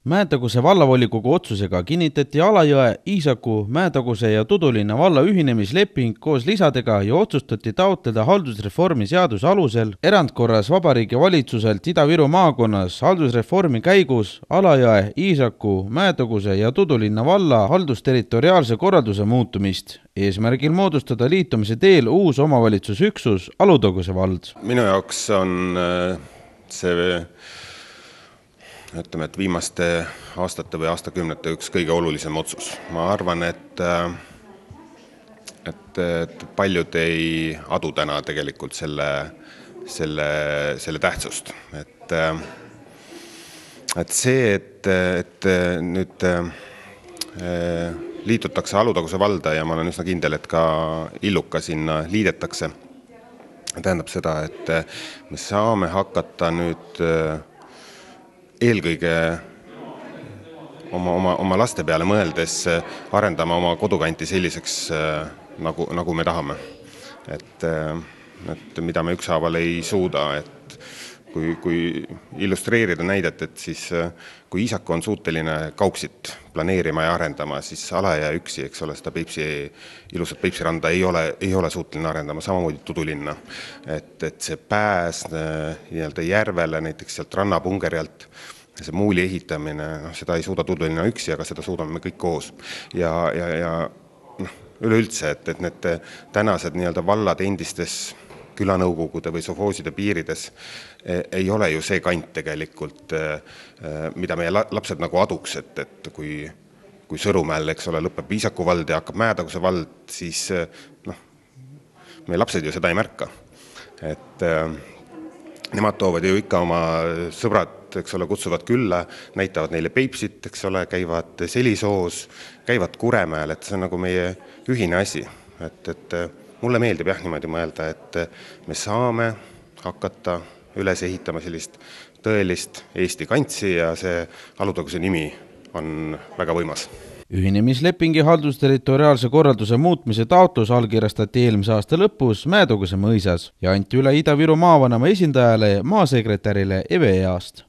Mäetaguse vallavolikogu otsusega kinnitati Alajõe, Iisaku, Mäetaguse ja Tudulinna valla ühinemisleping koos lisadega ja otsustati taotleda haldusreformi seaduse alusel erandkorras Vabariigi Valitsuselt Ida-Viru maakonnas haldusreformi käigus Alajõe, Iisaku, Mäetaguse ja Tudulinna valla haldusterritoriaalse korralduse muutumist, eesmärgil moodustada liitumise teel uus omavalitsusüksus Alutaguse vald. Minu jaoks on see ütleme, et viimaste aastate või aastakümnete üks kõige olulisem otsus. Ma arvan, et paljud ei adu täna tegelikult selle tähtsust. Et see, et nüüd liitutakse Alutaguse valda ja ma olen üsna kindel, et ka Illuka sinna liidetakse, tähendab seda, et me saame hakata nüüd eelkõige oma laste peale mõeldes arendama oma kodukanti selliseks, nagu me tahame. Et mida me ükshaaval ei suuda, et kui illustreerida näidet, et siis kui Iisaku on suuteline Kauksit planeerima ja arendama, siis Alajõe üksi, eks ole, seda ilusat Peipsi randa ei ole suuteline arendama, samamoodi Tudulinna. Et see pääs järvele, näiteks sealt rannapungerjalt, see muuli ehitamine, seda ei suuda Tudulinna üksi, aga seda suudame kõik koos. Ja üleüldse, et need tänased vallad endistes külanõukogude või sovhooside piirides ei ole ju see kant tegelikult, mida meie lapsed nagu aduks, et kui Sõrumäel, eks ole, lõpeb Iisaku vald ja hakkab Mäetaguse vald, siis meie lapsed ju seda ei märka. Et nemad toovad ju ikka oma sõbrad, eks ole, kutsuvad külla, näitavad neile Peipsit, eks ole, käivad Selisoos, käivad Kuremäel, et see on nagu meie ühine asi. Et mulle meeldib niimoodi mõelda, et me saame hakata üles ehitama sellist tõelist Eesti kantsi ja see Alutaguse nimi on väga võimas. Ühinemislepingi haldusterritoriaalse korralduse muutmise taotlus allkirjastati eelmise aasta lõpus Mäetaguse mõisas ja anti üle Ida-Viru maavanema esindajale ja maasekretärile Eve East.